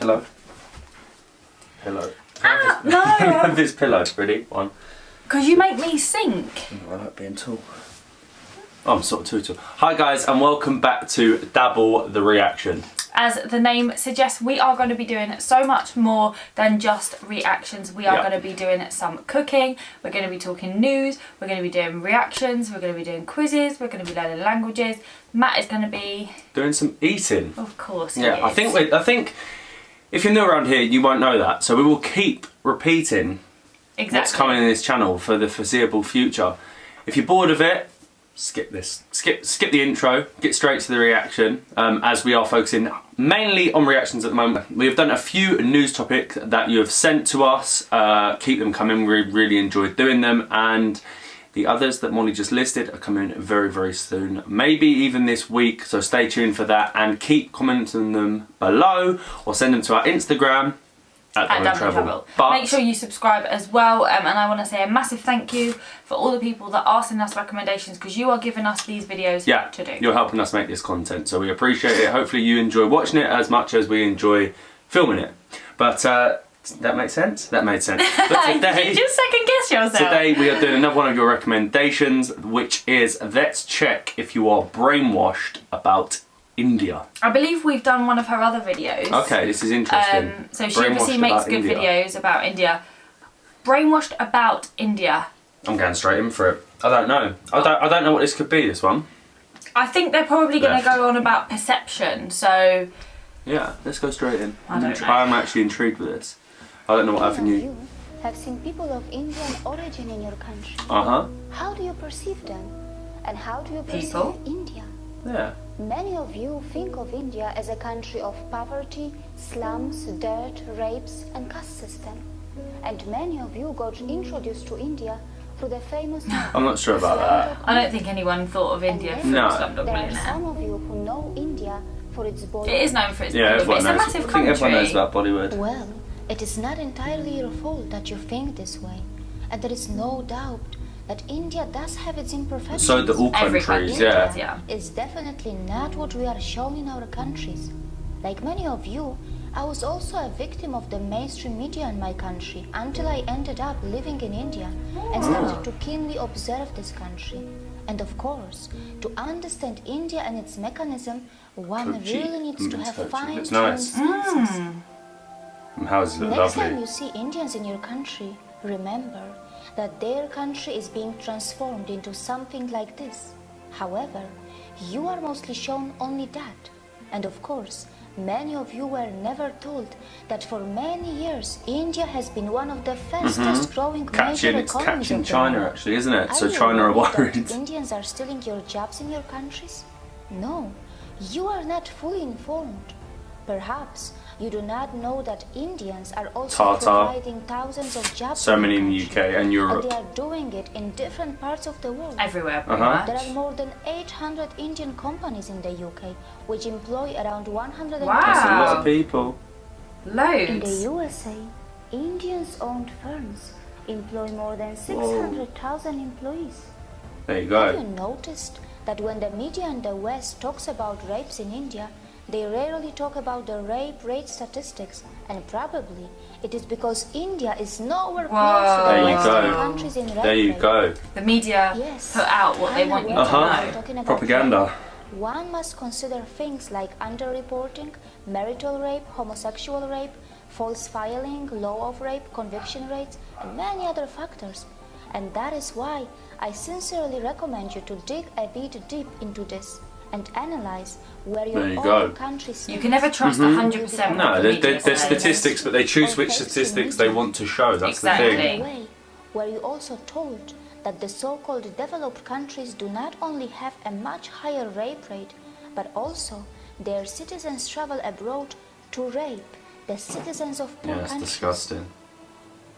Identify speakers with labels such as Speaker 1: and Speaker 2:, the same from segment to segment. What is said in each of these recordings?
Speaker 1: Pillow. Pillow.
Speaker 2: Ah, no!
Speaker 1: Have this pillow. Ready? One.
Speaker 2: Because you make me sink.
Speaker 1: I like being tall. Oh, I'm sort of too tall. Hi guys, and welcome back to Dabble the Reaction.
Speaker 2: As the name suggests, we are going to be doing so much more than just reactions. We are going to be doing some cooking, we're going to be talking news, we're going to be doing reactions, we're going to be doing quizzes, we're going to be learning languages. Matt is going to be...
Speaker 1: doing some eating.
Speaker 2: Of course he
Speaker 1: is. I think if you're new around here, you won't know that. So we will keep repeating what's coming in this channel for the foreseeable future. If you're bored of it, skip this. Skip the intro, get straight to the reaction, as we are focusing mainly on reactions at the moment. We have done a few news topics that you have sent to us. Keep them coming, we really enjoyed doing them, and the others that Molly just listed are coming very, very soon. Maybe even this week, so stay tuned for that, and keep commenting them below or send them to our Instagram. At Travel. But
Speaker 2: make sure you subscribe as well, and I want to say a massive thank you for all the people that are sending us recommendations, because you are giving us these videos to do.
Speaker 1: You're helping us make this content, so we appreciate it. Hopefully you enjoy watching it as much as we enjoy filming it. But that makes sense? That made sense. But today,
Speaker 2: you just second guess yourself.
Speaker 1: Today we are doing another one of your recommendations, which is let's check if you are brainwashed about India.
Speaker 2: I believe we've done one of her other videos.
Speaker 1: Okay, this is interesting.
Speaker 2: So she obviously makes good videos about India. Brainwashed about India.
Speaker 1: I'm going straight in for it. I don't know. I don't know what this could be, this one.
Speaker 2: I think they're probably going to go on about perception, so...
Speaker 1: yeah, let's go straight in.
Speaker 2: I don't know.
Speaker 1: I'm actually intrigued with this. I don't know what avenue.
Speaker 3: You have seen people of Indian origin in your country.
Speaker 1: Uh-huh.
Speaker 3: How do you perceive them? And how do you perceive
Speaker 2: People?
Speaker 3: India?
Speaker 1: Yeah.
Speaker 3: Many of you think of India as a country of poverty, slums, dirt, rapes and caste system. And many of you got introduced to India through the famous...
Speaker 1: I'm not sure about that.
Speaker 2: I don't think anyone thought of India from Slumdog
Speaker 3: There are
Speaker 2: Millionaire.
Speaker 3: some of you who know India for its Bollywood.
Speaker 2: It is known for its
Speaker 1: Bollywood,
Speaker 2: but it's a massive country.
Speaker 1: I think everyone knows about Bollywood.
Speaker 3: Well, it is not entirely your fault that you think this way. And there is no doubt that India does have its imperfections.
Speaker 1: So do all countries, yeah.
Speaker 3: It's definitely not what we are shown in our countries. Like many of you, I was also a victim of the mainstream media in my country until I ended up living in India and started to keenly observe this country. And of course, to understand India and its mechanism, one really needs to have fine-tuned senses.
Speaker 1: How's it
Speaker 3: Next
Speaker 1: lovely?
Speaker 3: time you see Indians in your country, remember that their country is being transformed into something like this. However, you are mostly shown only that. And of course, many of you were never told that for many years India has been one of the fastest growing major economies
Speaker 1: It's catching
Speaker 3: of the
Speaker 1: China
Speaker 3: world.
Speaker 1: actually, isn't it?
Speaker 3: Are
Speaker 1: So
Speaker 3: you
Speaker 1: China are
Speaker 3: worried
Speaker 1: worried.
Speaker 3: that Indians are stealing your jobs in your countries? No, you are not fully informed. Perhaps you do not know that Indians are also providing thousands of jobs.
Speaker 1: So many in the UK and Europe.
Speaker 3: And they are doing it in different parts of the world.
Speaker 2: Everywhere, pretty much.
Speaker 3: There are more than 800 Indian companies in the UK, which employ around 100
Speaker 1: That's a lot of people.
Speaker 2: Loads.
Speaker 3: In the USA, Indians-owned firms employ more than 600,000 employees.
Speaker 1: There you go.
Speaker 3: Have you noticed that when the media in the West talks about rapes in India, they rarely talk about the rape rate statistics, and probably it is because India is nowhere close to the Western countries in rape.
Speaker 1: There you go.
Speaker 2: The media put out what they want you to know.
Speaker 1: Propaganda.
Speaker 3: One must consider things like underreporting, marital rape, homosexual rape, false filing, law of rape, conviction rates, and many other factors. And that is why I sincerely recommend you to dig a bit deep into this and analyze where your own country stands.
Speaker 2: You can never trust 100%.
Speaker 1: No, they're statistics, but they choose which statistics they want to show. That's the thing.
Speaker 3: Where you also told that the so-called developed countries do not only have a much higher rape rate, but also their citizens travel abroad to rape the citizens of poor countries.
Speaker 1: Yeah, it's disgusting.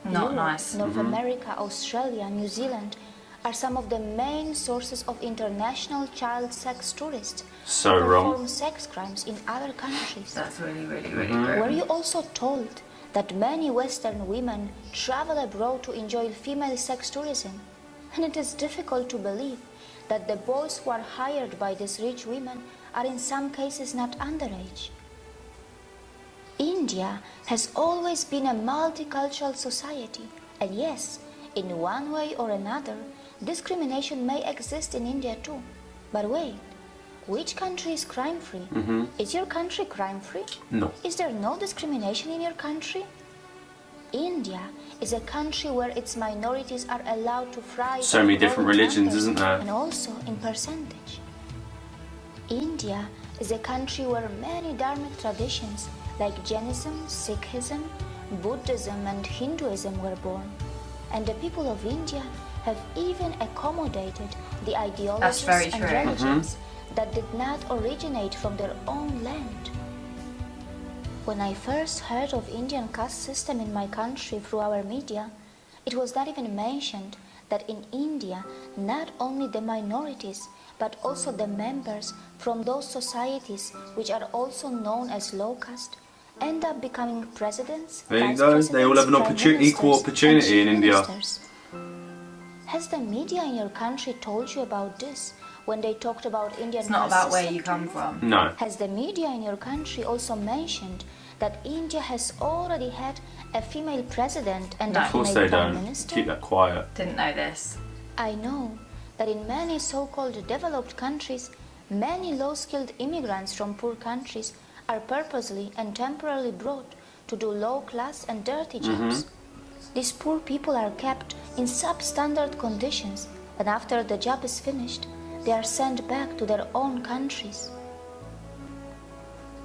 Speaker 2: Not nice.
Speaker 3: North America, Australia, New Zealand are some of the main sources of international child sex tourists
Speaker 1: who
Speaker 3: perform sex crimes in other countries.
Speaker 2: That's really good.
Speaker 3: Were you also told that many Western women travel abroad to enjoy female sex tourism? And it is difficult to believe that the boys who are hired by these rich women are in some cases not underage. India has always been a multicultural society, and yes, in one way or another, discrimination may exist in India too. But wait, which country is crime-free? Is your country crime-free?
Speaker 1: No.
Speaker 3: Is there no discrimination in your country? India is a country where its minorities are allowed to thrive.
Speaker 1: So many different religions, isn't there?
Speaker 3: And also in percentage. India is a country where many dharmic traditions like Jainism, Sikhism, Buddhism and Hinduism were born. And the people of India have even accommodated the ideologies and religions that did not originate from their own land. When I first heard of Indian caste system in my country through our media, it was not even mentioned that in India, not only the minorities, but also the members from those societies which are also known as low caste, end up becoming presidents.
Speaker 1: There you go, they all have an equal opportunity in India.
Speaker 3: Has the media in your country told you about this when they talked about Indian
Speaker 2: It's not
Speaker 3: caste
Speaker 2: about where
Speaker 3: system
Speaker 2: you
Speaker 3: to
Speaker 2: come from.
Speaker 1: No.
Speaker 3: Has the media in your country also mentioned that India has already had a female president and a
Speaker 1: Of course
Speaker 3: female
Speaker 1: they
Speaker 3: prime
Speaker 1: don't.
Speaker 3: minister?
Speaker 1: Keep that quiet.
Speaker 2: Didn't know this.
Speaker 3: I know that in many so-called developed countries, many low-skilled immigrants from poor countries are purposely and temporarily brought to do low-class and dirty jobs. These poor people are kept in substandard conditions, and after the job is finished, they are sent back to their own countries.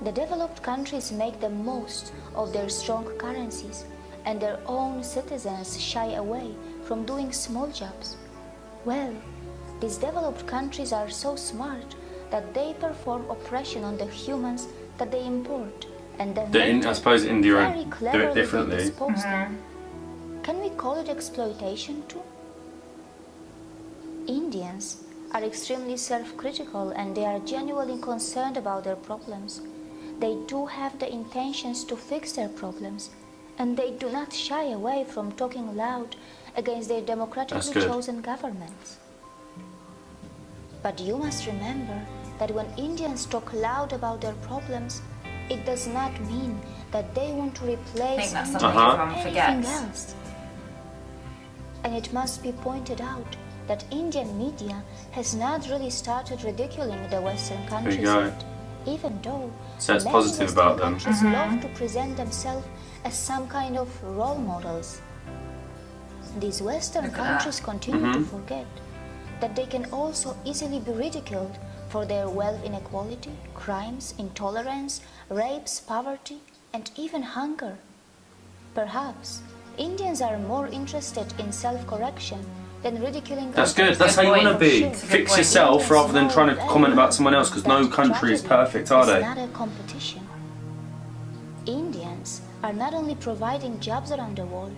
Speaker 3: The developed countries make the most of their strong currencies, and their own citizens shy away from doing small jobs. Well, these developed countries are so smart that they perform oppression on the humans that they import, and then
Speaker 1: I suppose India
Speaker 3: very
Speaker 1: do
Speaker 3: cleverly
Speaker 1: it differently.
Speaker 3: dispose them. Can we call it exploitation too? Indians are extremely self-critical and they are genuinely concerned about their problems. They do have the intentions to fix their problems, and they do not shy away from talking loud against their democratically chosen governments. But you must remember that when Indians talk loud about their problems, it does not mean that they want to replace
Speaker 2: I think that's something everyone
Speaker 3: anything
Speaker 2: forgets.
Speaker 3: else. And it must be pointed out that Indian media has not really started ridiculing the Western countries yet, even though
Speaker 1: So it's
Speaker 3: many
Speaker 1: positive
Speaker 3: Western
Speaker 1: about them.
Speaker 3: countries love to present themselves as some kind of role models. These Western
Speaker 2: Look at
Speaker 3: countries continue to forget that they can also easily be ridiculed for their wealth inequality, crimes, intolerance, rapes, poverty, and even hunger. Perhaps Indians are more interested in self-correction than ridiculing
Speaker 1: That's
Speaker 3: others.
Speaker 1: good. That's how you want to be.
Speaker 3: Sure.
Speaker 1: Fix yourself rather than trying to comment about someone else, because no country is perfect, are
Speaker 3: It's
Speaker 1: they?
Speaker 3: not a competition. Indians are not only providing jobs around the world,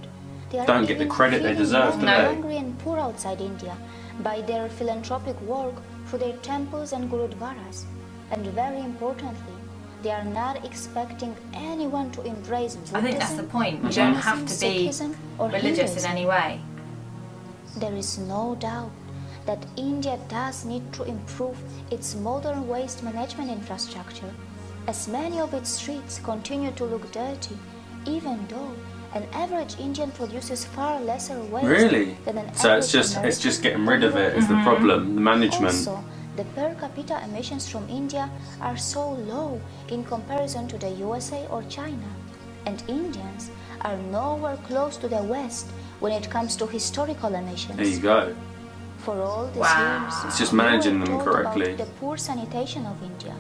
Speaker 3: they are
Speaker 1: Don't get the
Speaker 3: even
Speaker 1: credit they
Speaker 3: feeding
Speaker 1: deserve,
Speaker 3: many
Speaker 1: do they?
Speaker 3: hungry and poor outside India by their philanthropic work through their temples and gurudwaras. And very importantly, they are not expecting anyone to embrace Buddhism,
Speaker 2: I think that's the point. You don't have to be
Speaker 3: Sikhism, or
Speaker 2: religious in
Speaker 3: Hinduism.
Speaker 2: any way.
Speaker 3: There is no doubt that India does need to improve its modern waste management infrastructure, as many of its streets continue to look dirty, even though an average Indian produces far lesser waste
Speaker 1: Really?
Speaker 3: than an
Speaker 1: So
Speaker 3: average
Speaker 1: it's
Speaker 3: American
Speaker 1: just getting rid of it is
Speaker 3: Mm-hmm.
Speaker 1: the problem, the management.
Speaker 3: Also, the per capita emissions from India are so low in comparison to the USA or China, and Indians are nowhere close to the West when it comes to historical emissions.
Speaker 1: There you go.
Speaker 3: For all these
Speaker 2: Wow.
Speaker 3: years,
Speaker 1: It's just
Speaker 3: you were
Speaker 1: managing them
Speaker 3: told
Speaker 1: correctly.
Speaker 3: about the poor sanitation of India,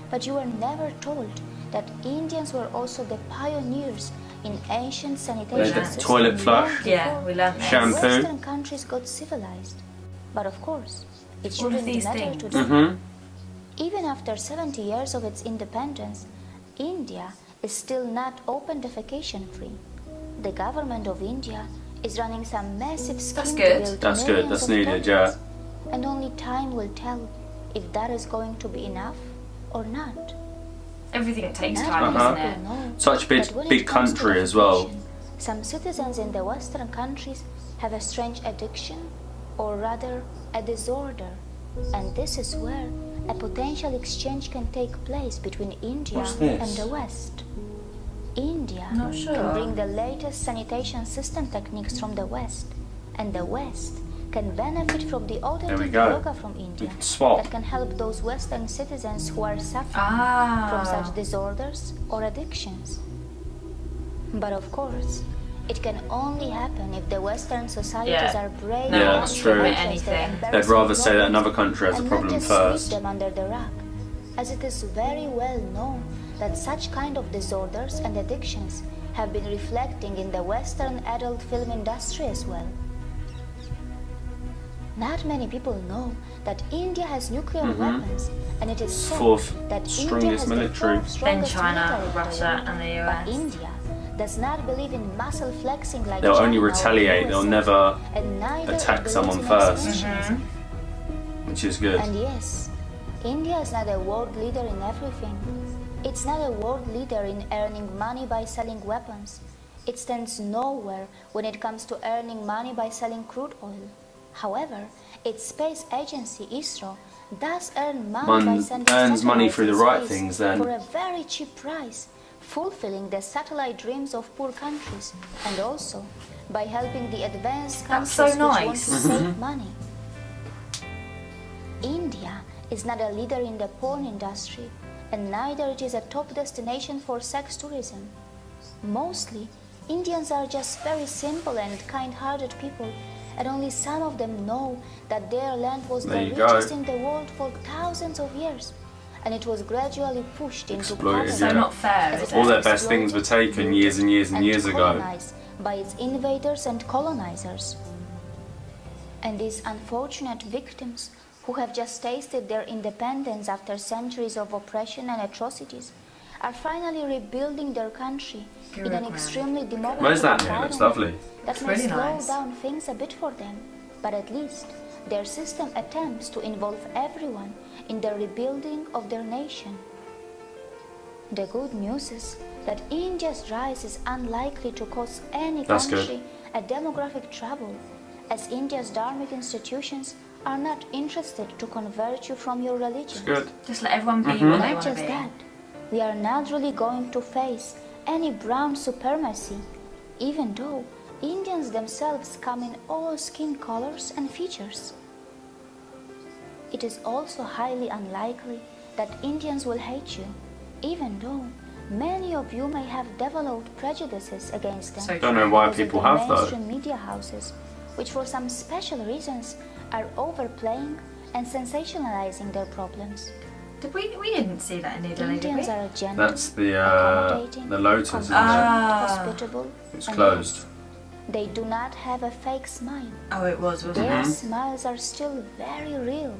Speaker 3: but you were never told that Indians were also the pioneers in ancient sanitation
Speaker 1: the
Speaker 3: systems.
Speaker 1: toilet flush.
Speaker 3: long
Speaker 2: Yeah,
Speaker 3: before
Speaker 2: we learned that.
Speaker 1: Shampoo.
Speaker 3: Western countries got civilized. But of course, it
Speaker 2: All of
Speaker 3: shouldn't
Speaker 2: these
Speaker 3: matter to
Speaker 2: things.
Speaker 3: them. Even after 70 years of its independence, India is still not open defecation free. The government of India is running some massive scheme
Speaker 2: That's
Speaker 3: to
Speaker 2: good.
Speaker 3: build
Speaker 1: That's good,
Speaker 3: millions
Speaker 1: that's
Speaker 3: of
Speaker 1: needed,
Speaker 3: toilets.
Speaker 1: yeah.
Speaker 3: And only time will tell if that is going to be enough or not.
Speaker 2: Everything takes
Speaker 3: Not
Speaker 2: time,
Speaker 3: many
Speaker 2: isn't
Speaker 3: people
Speaker 2: it?
Speaker 3: know
Speaker 1: Such a
Speaker 3: that when
Speaker 1: big
Speaker 3: it comes to
Speaker 1: country as well.
Speaker 3: education, some citizens in the Western countries have a strange addiction, or rather a disorder, and this is where a potential exchange can take place between India
Speaker 1: What's this?
Speaker 3: and the West. India
Speaker 2: Not sure.
Speaker 3: can bring the latest sanitation system techniques from the West, and the West can benefit from the authentic
Speaker 1: go.
Speaker 3: yoga from India
Speaker 1: can swap.
Speaker 3: that can help those Western citizens who are suffering from such disorders or addictions. But of course, it can only happen if the Western societies are brave
Speaker 1: Yeah,
Speaker 3: enough
Speaker 1: that's
Speaker 3: to
Speaker 1: true.
Speaker 3: address their
Speaker 2: Anything.
Speaker 1: They'd rather say that
Speaker 3: embarrassing
Speaker 1: another country has a
Speaker 3: and
Speaker 1: problem
Speaker 3: not just
Speaker 1: first.
Speaker 3: sweep them under the rug, as it is very well known that such kind of disorders and addictions have been reflecting in the Western adult film industry as well. Not many people know that India has nuclear weapons, and it is said
Speaker 1: Fourth
Speaker 3: that India
Speaker 1: strongest
Speaker 3: has
Speaker 1: military.
Speaker 3: the fourth
Speaker 2: Then
Speaker 3: strongest
Speaker 2: China,
Speaker 3: military in the
Speaker 2: Russia,
Speaker 3: world.
Speaker 2: and the
Speaker 3: But
Speaker 2: US.
Speaker 3: India does not believe in muscle flexing like
Speaker 1: They'll
Speaker 3: China
Speaker 1: only
Speaker 3: or
Speaker 1: retaliate, they'll
Speaker 3: USA,
Speaker 1: never
Speaker 3: and neither
Speaker 1: attack
Speaker 3: believes
Speaker 1: someone
Speaker 3: in
Speaker 1: first.
Speaker 3: expansionism.
Speaker 1: Which is good.
Speaker 3: And yes, India is not a world leader in everything. It's not a world leader in earning money by selling weapons. It stands nowhere when it comes to earning money by selling crude oil. However, its space agency ISRO does earn money by sending
Speaker 1: earns money
Speaker 3: satellites
Speaker 1: through the
Speaker 3: in
Speaker 1: right
Speaker 3: space
Speaker 1: things then.
Speaker 3: for a very cheap price, fulfilling the satellite dreams of poor countries, and also by helping the advanced
Speaker 2: That's
Speaker 3: countries
Speaker 2: so
Speaker 3: which want
Speaker 2: nice.
Speaker 3: to save money. India is not a leader in the porn industry, and neither it is a top destination for sex tourism. Mostly, Indians are just very simple and kind-hearted people, and only some of them know that their land was
Speaker 1: There
Speaker 3: the
Speaker 1: you go.
Speaker 3: richest in the world for thousands of years, and it was gradually pushed into
Speaker 1: Exploited,
Speaker 3: poverty.
Speaker 2: So
Speaker 1: yeah.
Speaker 2: not fair,
Speaker 3: as
Speaker 2: is
Speaker 3: it
Speaker 1: All
Speaker 3: was
Speaker 1: their
Speaker 2: it?
Speaker 1: best things were
Speaker 3: exploited,
Speaker 1: taken years and years and
Speaker 3: looted,
Speaker 1: years ago.
Speaker 3: colonized by its invaders and colonizers. And these unfortunate victims who have just tasted their independence after centuries of oppression and atrocities are finally rebuilding their country in an
Speaker 2: Good, man.
Speaker 3: extremely democratic
Speaker 1: Where's that near? Looks lovely.
Speaker 3: that
Speaker 2: It's
Speaker 3: may
Speaker 2: really
Speaker 3: slow
Speaker 2: nice.
Speaker 3: down things a bit for them, but at least their system attempts to involve everyone in the rebuilding of their nation. The good news is that India's rise is unlikely to cause any
Speaker 1: That's good.
Speaker 3: country a demographic trouble, as India's dharmic institutions are not interested to convert you from your religion.
Speaker 1: It's good.
Speaker 2: Just let everyone be what they
Speaker 3: Not
Speaker 2: want to
Speaker 3: just
Speaker 2: be.
Speaker 3: that, we are not really going to face any brown supremacy, even though Indians themselves come in all skin colors and features. It is also highly unlikely that Indians will hate you, even though many of you may have developed prejudices against them.
Speaker 2: So
Speaker 1: Don't know why
Speaker 3: because of
Speaker 1: people
Speaker 3: the
Speaker 1: have though.
Speaker 3: mainstream media houses, which for some special reasons are overplaying and sensationalizing their problems.
Speaker 2: We didn't see that in Italy, did
Speaker 3: Indians
Speaker 2: we?
Speaker 3: are gentle,
Speaker 1: That's the
Speaker 3: accommodating,
Speaker 1: Lotus, isn't it?
Speaker 3: compassionate, hospitable.
Speaker 1: It's
Speaker 3: and
Speaker 1: closed.
Speaker 3: yet they do not have a fake smile.
Speaker 2: Oh, it was, wasn't
Speaker 3: Their
Speaker 2: it?
Speaker 3: smiles are still very real.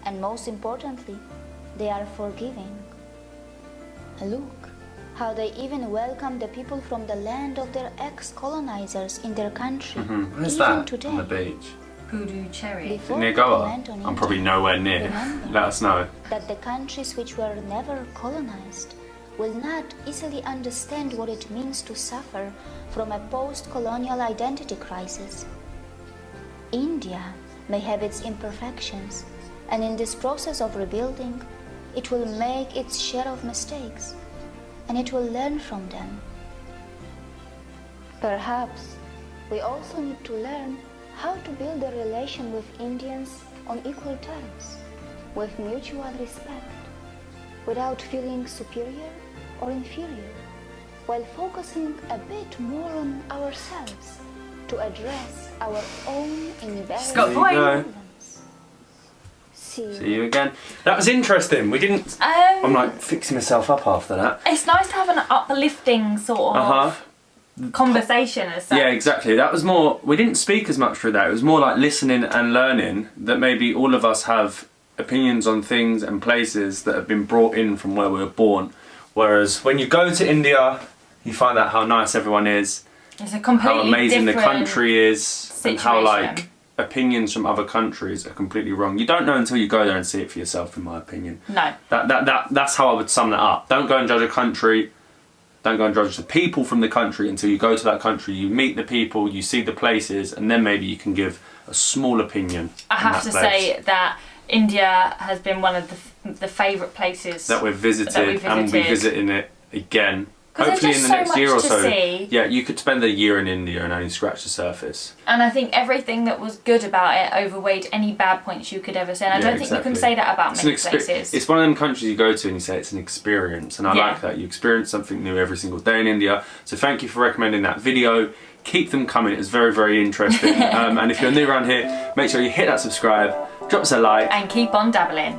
Speaker 3: And most importantly, they are forgiving. Look how they even welcome the people from the land of their ex-colonizers in their country.
Speaker 1: Where's
Speaker 3: even
Speaker 1: that?
Speaker 3: today.
Speaker 1: On the beach.
Speaker 2: Voodoo cherry.
Speaker 3: Before
Speaker 1: Near
Speaker 3: people
Speaker 1: Goa?
Speaker 3: went on
Speaker 1: I'm
Speaker 3: India,
Speaker 1: probably nowhere near.
Speaker 3: remember
Speaker 1: Let us know.
Speaker 3: that the countries which were never colonized will not easily understand what it means to suffer from a post-colonial identity crisis. India may have its imperfections, and in this process of rebuilding, it will make its share of mistakes, and it will learn from them. Perhaps we also need to learn how to build a relation with Indians on equal terms, with mutual respect, without feeling superior or inferior, while focusing a bit more on ourselves to address our own embarrassing
Speaker 2: Got point.
Speaker 1: There you go.
Speaker 3: problems. See
Speaker 1: See you again. That was interesting. We didn't. I'm like fixing myself up after that.
Speaker 2: It's nice to have an uplifting sort of conversation as such.
Speaker 1: Yeah, exactly. That was more. We didn't speak as much through that. It was more like listening and learning that maybe all of us have opinions on things and places that have been brought in from where we were born. Whereas when you go to India, you find out how nice everyone is,
Speaker 2: It's a completely
Speaker 1: how amazing the
Speaker 2: different
Speaker 1: country is, and how
Speaker 2: situation.
Speaker 1: like opinions from other countries are completely wrong. You don't know until you go there and see it for yourself, in my opinion.
Speaker 2: No.
Speaker 1: That's how I would sum that up. Don't go and judge a country. Don't go and judge the people from the country until you go to that country. You meet the people, you see the places, and then maybe you can give a small opinion.
Speaker 2: I
Speaker 1: on
Speaker 2: have
Speaker 1: that
Speaker 2: to
Speaker 1: place
Speaker 2: say that India has been one of the favourite places
Speaker 1: that we've visited, and we'll be visiting it again. hopefully in the next year or so,
Speaker 2: see.
Speaker 1: yeah, you could spend a year in India and only scratch the surface.
Speaker 2: And I think everything that was good about it overweighed any bad points you could ever say. And I don't think you can say that about many places.
Speaker 1: It's one of them countries you go to and you say it's an experience, and I like that. You experience something new every single day in India. So thank you for recommending that video. Keep them coming. It's very, very interesting. And if you're new around here, make sure you hit that subscribe, drop us a like,
Speaker 2: and keep on dabbling.